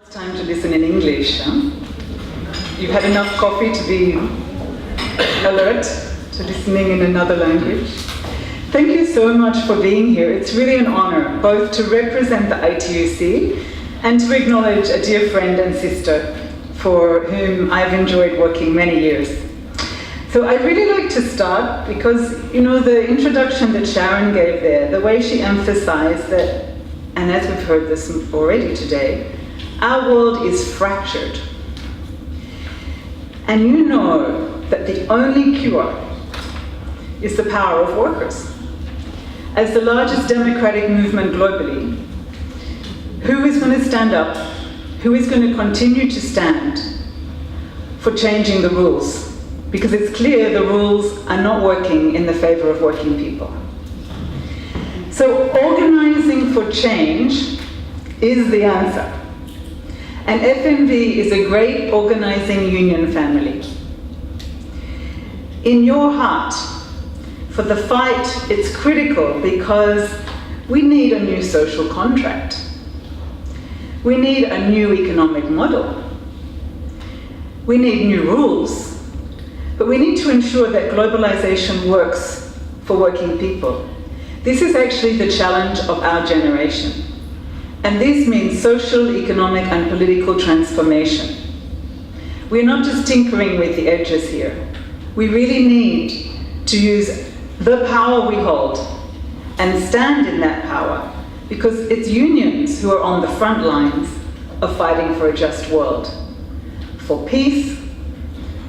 It's time to listen in English. You've had enough coffee to be alert to listening in another language. Thank you so much for being here. It's really an honor both to represent the ITUC and to acknowledge a dear friend and sister for whom I've enjoyed working many years. So I'd really like to start because, you know, the introduction that Sharon gave there, the way she emphasized that, and as we've heard this already today, our world is fractured. And you know that the only cure is the power of workers. As the largest democratic movement globally, who is going to stand up? Who is going to continue to stand for changing the rules? Because it's clear the rules are not working in the favor of working people. So organizing for change is the answer. And FNV is a great organizing union family. In your heart, for the fight, it's critical because we need a new social contract. We need a new economic model. We need new rules. But we need to ensure that globalization works for working people. This is actually the challenge of our generation. And this means social, economic, and political transformation. We're not just tinkering with the edges here. We really need to use the power we hold and stand in that power, because it's unions who are on the front lines of fighting for a just world, for peace,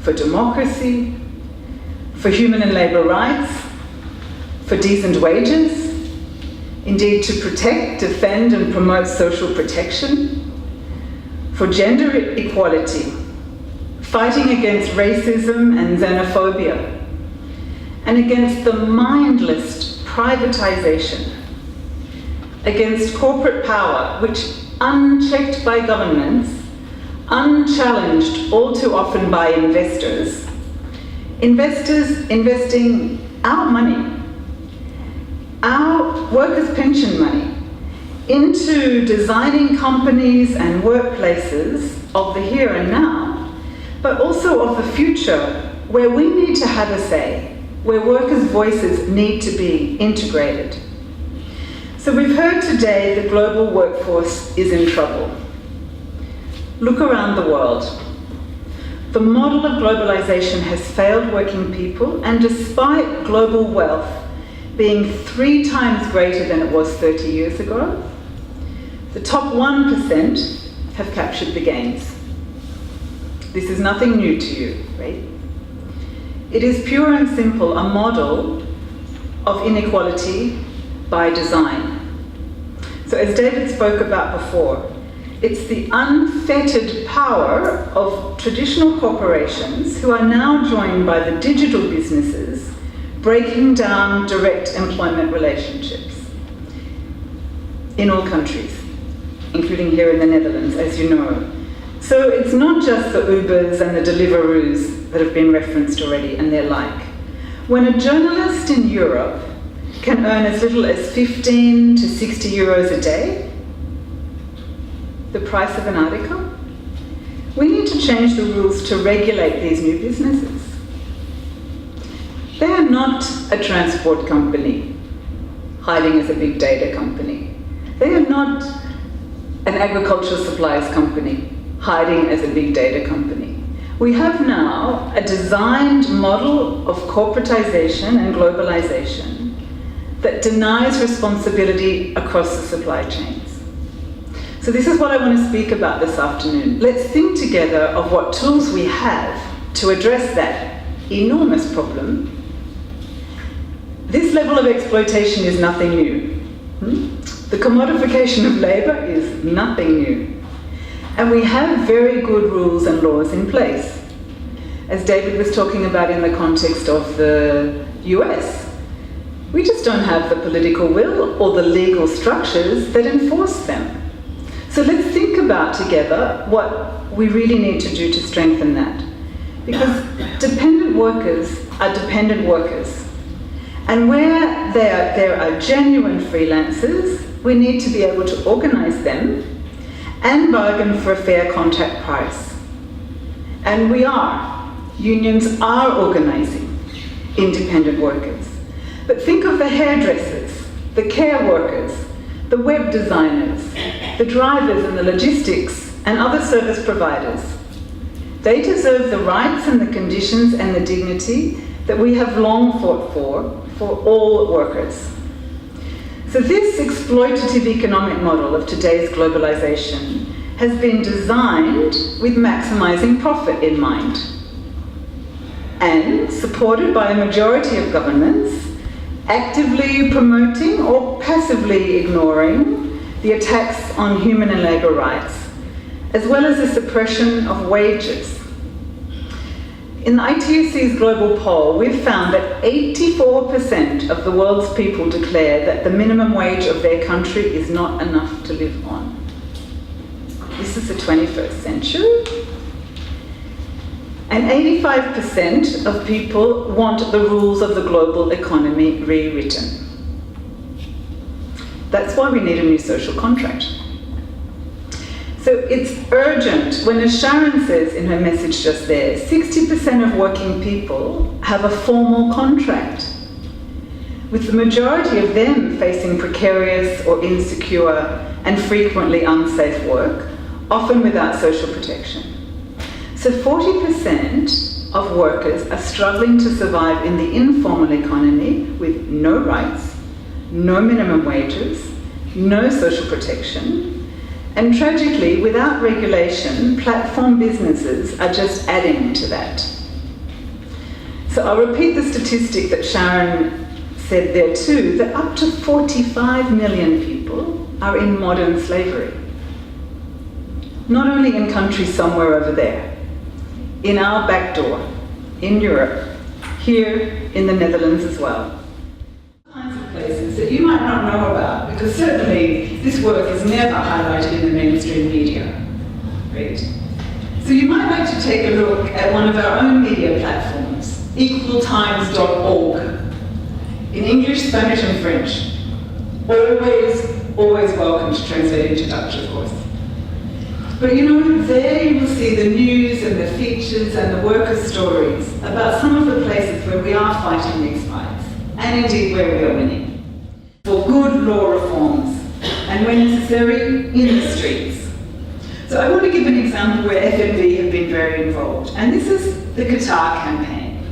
for democracy, for human and labor rights, for decent wages, indeed to protect, defend and promote social protection, for gender equality, fighting against racism and xenophobia, and against the mindless privatization, against corporate power which, unchecked by governments, unchallenged all too often by investors investing our money, our workers' pension money, into designing companies and workplaces of the here and now, but also of the future where we need to have a say, where workers' voices need to be integrated. So we've heard today the global workforce is in trouble. Look around the world. The model of globalization has failed working people, and despite global wealth being 3 times greater than it was 30 years ago, the top 1% have captured the gains. This is nothing new to you, right? It is pure and simple a model of inequality by design. So as David spoke about before, it's the unfettered power of traditional corporations who are now joined by the digital businesses breaking down direct employment relationships in all countries, including here in the Netherlands, as you know. So it's not just the Ubers and the Deliveroos that have been referenced already and their like. When a journalist in Europe can earn as little as 15 to 60 euros a day, the price of an article, we need to change the rules to regulate these new businesses. They are not a transport company hiding as a big data company. They are not an agricultural supplies company hiding as a big data company. We have now a designed model of corporatization and globalization that denies responsibility across the supply chains. So this is what I want to speak about this afternoon. Let's think together of what tools we have to address that enormous problem. This level of exploitation is nothing new. The commodification of labor is nothing new. And we have very good rules and laws in place. As David was talking about in the context of the US, we just don't have the political will or the legal structures that enforce them. So let's think about together what we really need to do to strengthen that. Because dependent workers are dependent workers. And where there are genuine freelancers, we need to be able to organize them and bargain for a fair contract price. And unions are organising independent workers. But think of the hairdressers, the care workers, the web designers, the drivers and the logistics and other service providers. They deserve the rights and the conditions and the dignity that we have long fought for all workers. So this exploitative economic model of today's globalisation has been designed with maximising profit in mind and supported by a majority of governments actively promoting or passively ignoring the attacks on human and labour rights, as well as the suppression of wages. In the ITUC's global poll, we've found that 84% of the world's people declare that the minimum wage of their country is not enough to live on. This is the 21st century. And 85% of people want the rules of the global economy rewritten. That's why we need a new social contract. So it's urgent when, as Sharon says in her message just there, 60% of working people have a formal contract, with the majority of them facing precarious or insecure and frequently unsafe work, often without social protection. So 40% of workers are struggling to survive in the informal economy with no rights, no minimum wages, no social protection, and tragically, without regulation, platform businesses are just adding to that. So I'll repeat the statistic that Sharon said there too, that up to 45 million people are in modern slavery. Not only in countries somewhere over there, in our back door, in Europe, here in the Netherlands as well. Places that you might not know about, because certainly this work is never highlighted in the mainstream media, right? So you might like to take a look at one of our own media platforms, equaltimes.org, in English, Spanish and French. Always welcome to translate into Dutch, of course. But you know, there you will see the news and the features and the workers' stories about some of the places where we are fighting these fights, and indeed where we are winning, for good law reforms, and when necessary, in the streets. So I want to give an example where FNV have been very involved, and this is the Qatar campaign.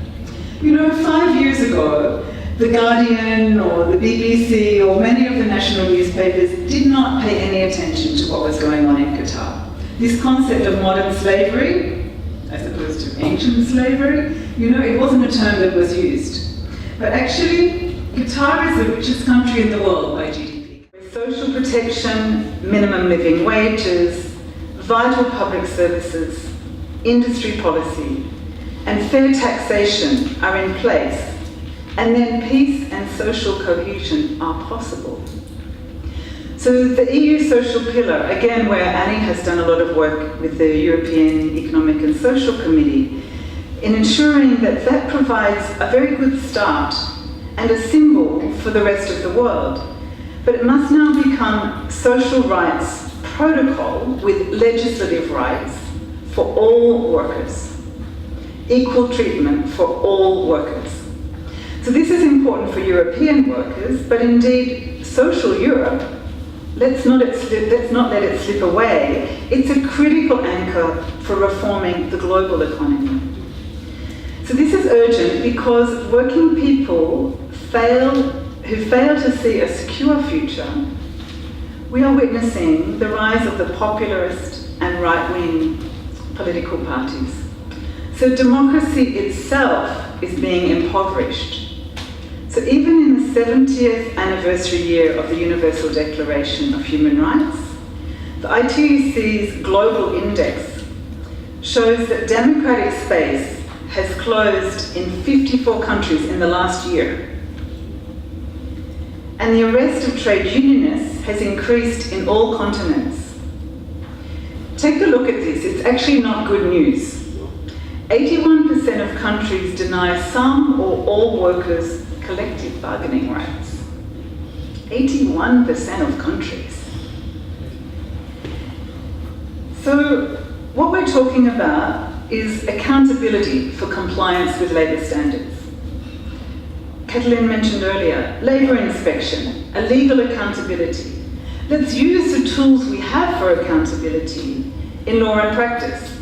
You know, 5 years ago, The Guardian or the BBC or many of the national newspapers did not pay any attention to what was going on in Qatar. This concept of modern slavery, as opposed to ancient slavery, you know, it wasn't a term that was used. But actually, Qatar is the richest country in the world by GDP. Social protection, minimum living wages, vital public services, industry policy, and fair taxation are in place, and then peace and social cohesion are possible. So the EU social pillar, again where Annie has done a lot of work with the European Economic and Social Committee, in ensuring that that provides a very good start and a symbol for the rest of the world. But it must now become social rights protocol with legislative rights for all workers. Equal treatment for all workers. So this is important for European workers, but indeed social Europe, let's not let it slip away. It's a critical anchor for reforming the global economy. So this is urgent because working people who fail to see a secure future, we are witnessing the rise of the populist and right-wing political parties. So democracy itself is being impoverished. So even in the 70th anniversary year of the Universal Declaration of Human Rights, the ITUC's Global Index shows that democratic space has closed in 54 countries in the last year. And the arrest of trade unionists has increased in all continents. Take a look at this, it's actually not good news. 81% of countries deny some or all workers collective bargaining rights. 81% of countries. So what we're talking about is accountability for compliance with labour standards. Katalin mentioned earlier, labour inspection, a legal accountability. Let's use the tools we have for accountability in law and practice.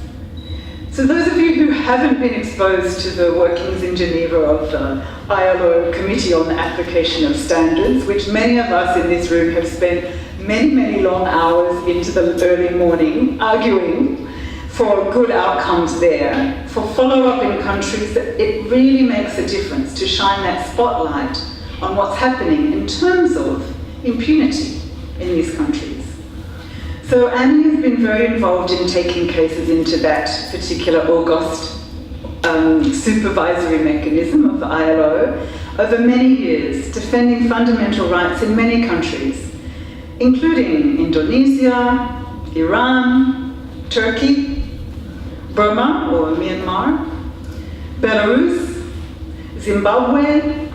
So those of you who haven't been exposed to the workings in Geneva of the ILO Committee on the Application of Standards, which many of us in this room have spent many, many long hours into the early morning arguing for good outcomes there, for follow-up in countries, that it really makes a difference to shine that spotlight on what's happening in terms of impunity in these countries. So Annie has been very involved in taking cases into that particular august supervisory mechanism of the ILO over many years, defending fundamental rights in many countries, including Indonesia, Iran, Turkey, Burma or Myanmar, Belarus, Zimbabwe,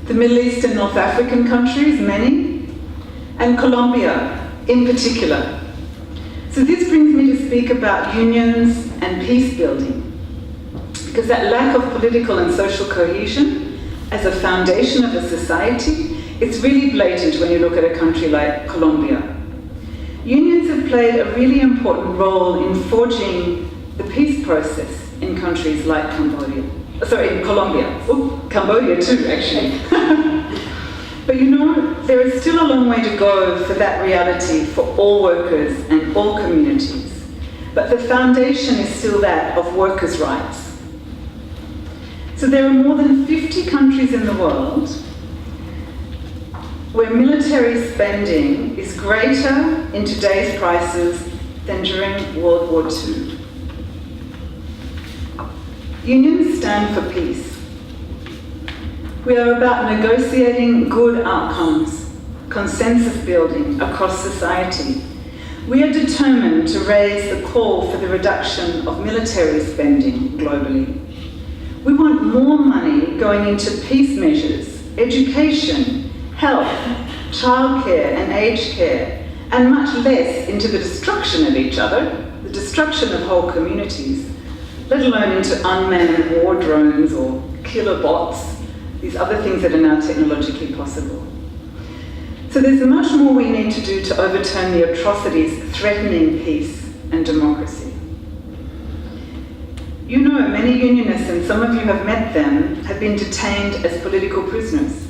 the Middle East and North African countries, many, and Colombia in particular. So this brings me to speak about unions and peace building, because that lack of political and social cohesion as a foundation of a society, it's really blatant when you look at a country like Colombia. Unions have played a really important role in forging the peace process in countries like in Colombia. Oh, Cambodia too, actually. But you know, there is still a long way to go for that reality for all workers and all communities. But the foundation is still that of workers' rights. So there are more than 50 countries in the world where military spending is greater in today's prices than during World War II. Unions stand for peace. We are about negotiating good outcomes, consensus building across society. We are determined to raise the call for the reduction of military spending globally. We want more money going into peace measures, education, health, childcare and aged care, and much less into the destruction of each other, the destruction of whole communities, let alone into unmanned war drones or killer bots, these other things that are now technologically possible. So there's much more we need to do to overturn the atrocities threatening peace and democracy. You know, many unionists, and some of you have met them, have been detained as political prisoners.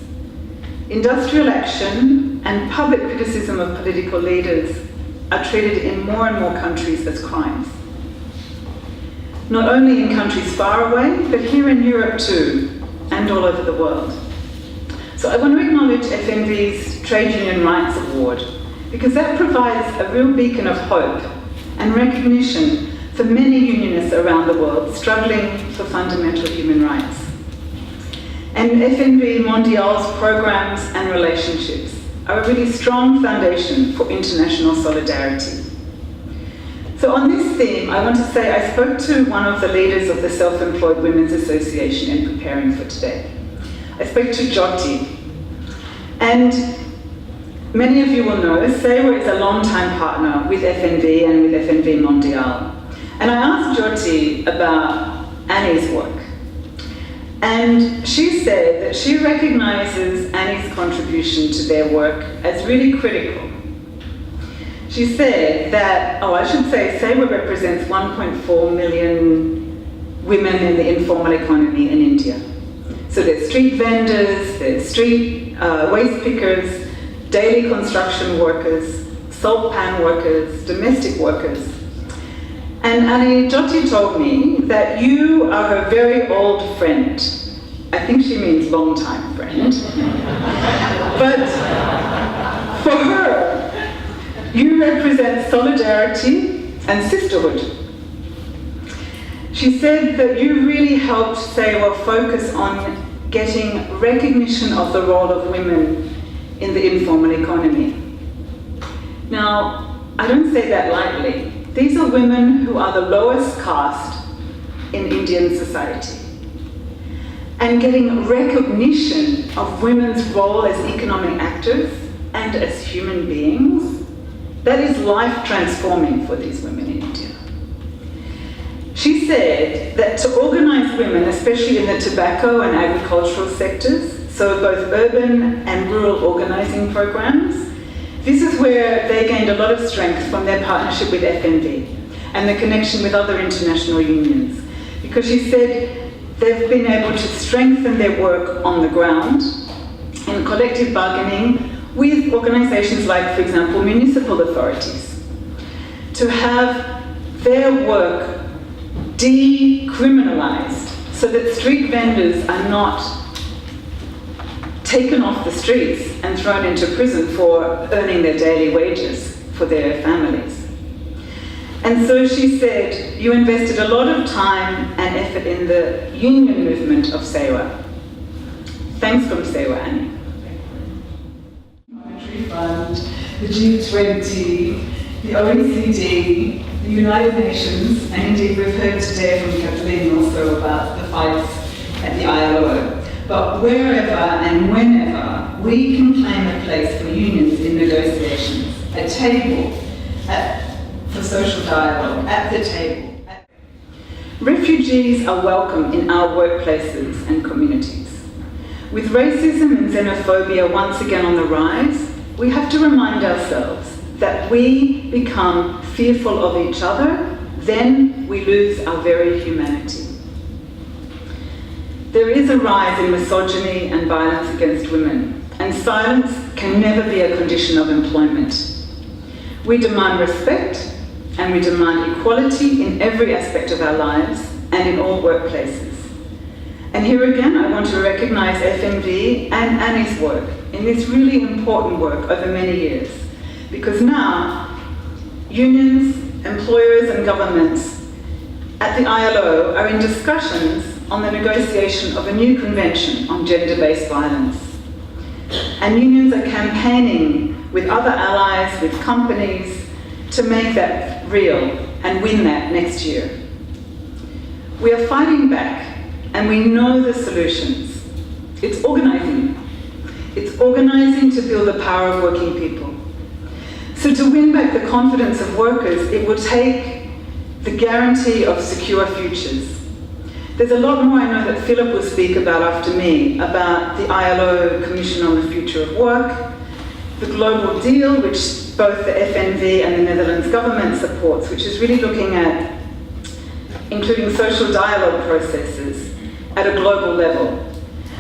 Industrial action and public criticism of political leaders are treated in more and more countries as crimes. Not only in countries far away, but here in Europe too, and all over the world. So I want to acknowledge FNV's Trade Union Rights Award, because that provides a real beacon of hope and recognition for many unionists around the world struggling for fundamental human rights. And FNV Mondial's programs and relationships are a really strong foundation for international solidarity. So on this theme, I want to say I spoke to one of the leaders of the Self-Employed Women's Association in preparing for today. I spoke to Jyoti. And many of you will know, Sewa is a long-time partner with FNV and with FNV Mondial. And I asked Jyoti about Annie's work. And she said that she recognizes Annie's contribution to their work as really critical. She said that, Sewa represents 1.4 million women in the informal economy in India. So there's street vendors, there's street waste pickers, daily construction workers, salt pan workers, domestic workers. And Annie, Jyoti told me that you are her very old friend. I think she means long-time friend. But for her, you represent solidarity and sisterhood. She said that you really helped Sewa focus on getting recognition of the role of women in the informal economy. Now, I don't say that lightly. These are women who are the lowest caste in Indian society. And getting recognition of women's role as economic actors and as human beings, That is life transforming for these women in India. She said that to organise women, especially in the tobacco and agricultural sectors, so both urban and rural organising programs, this is where they gained a lot of strength from their partnership with FNV and the connection with other international unions. Because she said they've been able to strengthen their work on the ground in collective bargaining with organisations like, for example, municipal authorities, to have their work decriminalised so that street vendors are not taken off the streets and thrown into prison for earning their daily wages for their families. And so she said, you invested a lot of time and effort in the union movement of Sewa. Thanks from Sewa, Annie. Monetary Fund, the G20, the OECD, the United Nations, and indeed we've heard today from Kathleen also about the fights at the ILO. But wherever and whenever we can claim a place for unions in negotiations, a table for social dialogue, at the table. Refugees are welcome in our workplaces and communities. With racism and xenophobia once again on the rise, we have to remind ourselves that we become fearful of each other, then we lose our very humanity. There is a rise in misogyny and violence against women, and silence can never be a condition of employment. We demand respect, and we demand equality in every aspect of our lives and in all workplaces. And here again, I want to recognise FNV and Annie's work in this really important work over many years. Because now, unions, employers and governments at the ILO are in discussions on the negotiation of a new convention on gender-based violence. And unions are campaigning with other allies, with companies, to make that real and win that next year. We are fighting back and we know the solutions. It's organising. It's organising to build the power of working people. So to win back the confidence of workers, it will take the guarantee of secure futures. There's a lot more I know that Philip will speak about after me, about the ILO Commission on the Future of Work, the Global Deal, which both the FNV and the Netherlands government supports, which is really looking at including social dialogue processes at a global level.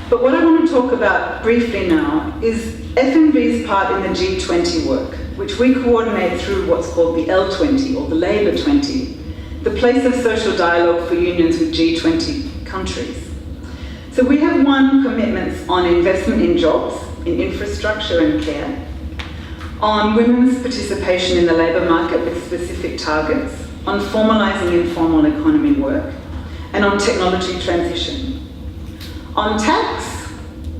But what I want to talk about briefly now is FNV's part in the G20 work, which we coordinate through what's called the L20, or the Labour 20, the place of social dialogue for unions with G20 countries. So we have won commitments on investment in jobs, in infrastructure and care, on women's participation in the labour market with specific targets, on formalising informal economy work, and on technology transition. On tax,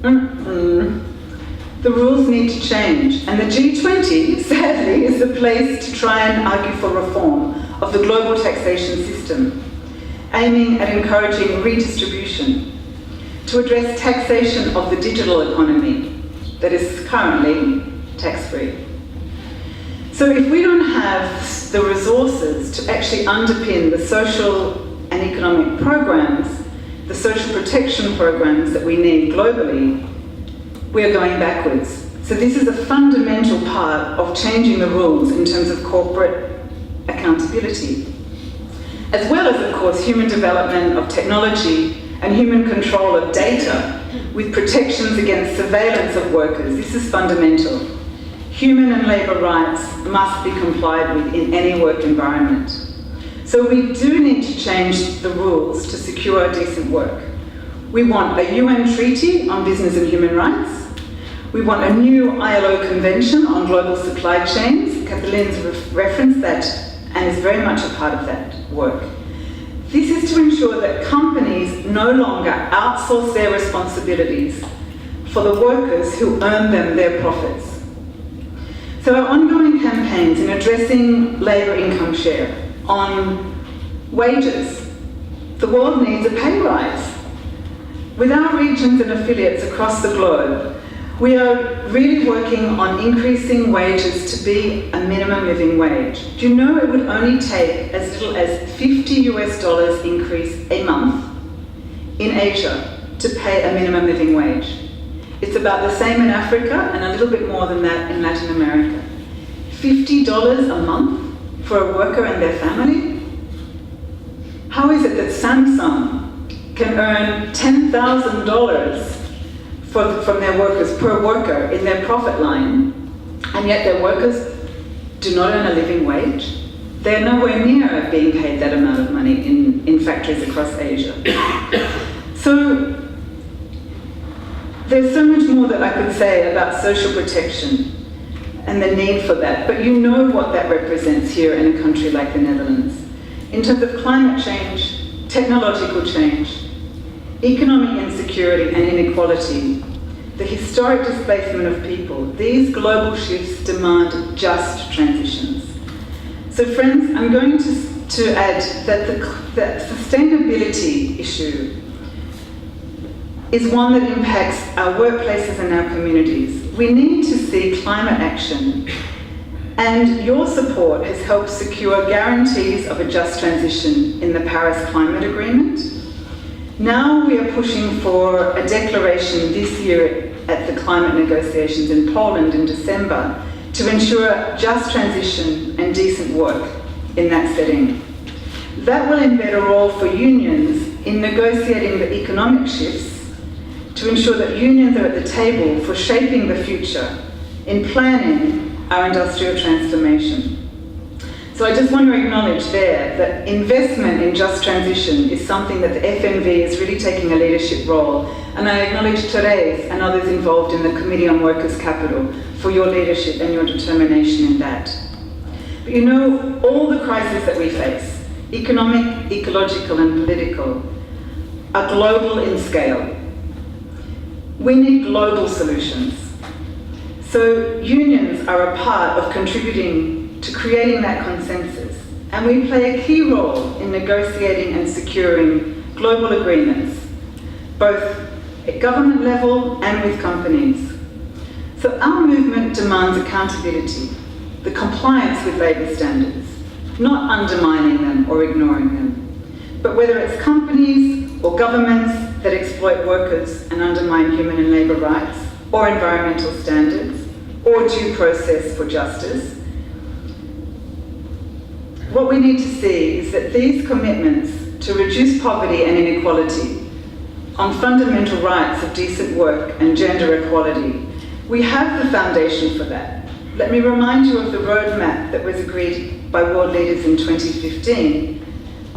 the rules need to change, and the G20, sadly, is the place to try and argue for reform of the global taxation system, aiming at encouraging redistribution, to address taxation of the digital economy that is currently tax-free. So if we don't have the resources to actually underpin the social and economic programs, the social protection programs that we need globally, we are going backwards. So this is a fundamental part of changing the rules in terms of corporate accountability, as well as, of course, human development of technology and human control of data with protections against surveillance of workers. This is fundamental. Human and labour rights must be complied with in any work environment. So we do need to change the rules to secure decent work. We want a UN treaty on business and human rights. We want a new ILO convention on global supply chains. Kathleen's referenced that and is very much a part of that work. This is to ensure that companies no longer outsource their responsibilities for the workers who earn them their profits. So our ongoing campaigns in addressing labour income share, on wages, the world needs a pay rise. With our regions and affiliates across the globe, We are really working on increasing wages to be a minimum living wage. Do you know it would only take as little as $50 increase a month in Asia to pay a minimum living wage? It's about the same in Africa and a little bit more than that in Latin America. $50 a month for a worker and their family? How is it that Samsung can earn $10,000 from their workers per worker in their profit line, and yet their workers do not earn a living wage? They're nowhere near being paid that amount of money in factories across Asia. So there's so much more that I could say about social protection and the need for that, but you know what that represents here in a country like the Netherlands. In terms of climate change, technological change, economic insecurity and inequality, the historic displacement of people, these global shifts demand just transitions. So friends, I'm going to add that the sustainability issue is one that impacts our workplaces and our communities. We need to see climate action, and your support has helped secure guarantees of a just transition in the Paris Climate Agreement. Now we are pushing for a declaration this year at the climate negotiations in Poland in December to ensure just transition and decent work in that setting. That will embed a role for unions in negotiating the economic shifts to ensure that unions are at the table for shaping the future in planning our industrial transformation. So I just want to acknowledge there that investment in just transition is something that the FNV is really taking a leadership role, and I acknowledge Therese and others involved in the Committee on Workers' Capital for your leadership and your determination in that. But you know, all the crises that we face, economic, ecological and political, are global in scale. We need global solutions. So unions are a part of contributing to creating that consensus, and we play a key role in negotiating and securing global agreements, both at government level and with companies. So our movement demands accountability, the compliance with labour standards, not undermining them or ignoring them. But whether it's companies or governments that exploit workers and undermine human and labour rights, or environmental standards, or due process for justice, what we need to see is that these commitments to reduce poverty and inequality, on fundamental rights of decent work and gender equality, we have the foundation for that. Let me remind you of the roadmap that was agreed by world leaders in 2015,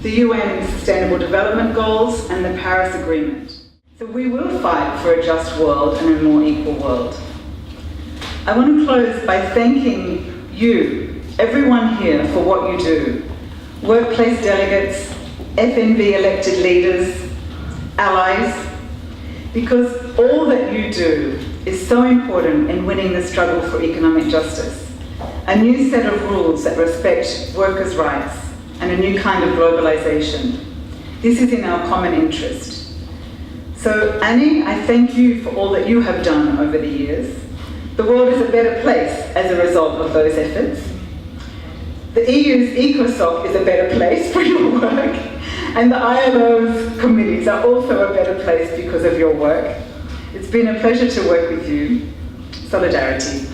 the UN Sustainable Development Goals and the Paris Agreement. So we will fight for a just world and a more equal world. I want to close by thanking you, everyone here, for what you do. Workplace delegates, FNV elected leaders, allies, because all that you do is so important in winning the struggle for economic justice. A new set of rules that respect workers' rights and a new kind of globalisation. This is in our common interest. So Annie, I thank you for all that you have done over the years. The world is a better place as a result of those efforts. The EU's ECOSOC is a better place for your work, and the ILO's committees are also a better place because of your work. It's been a pleasure to work with you. Solidarity.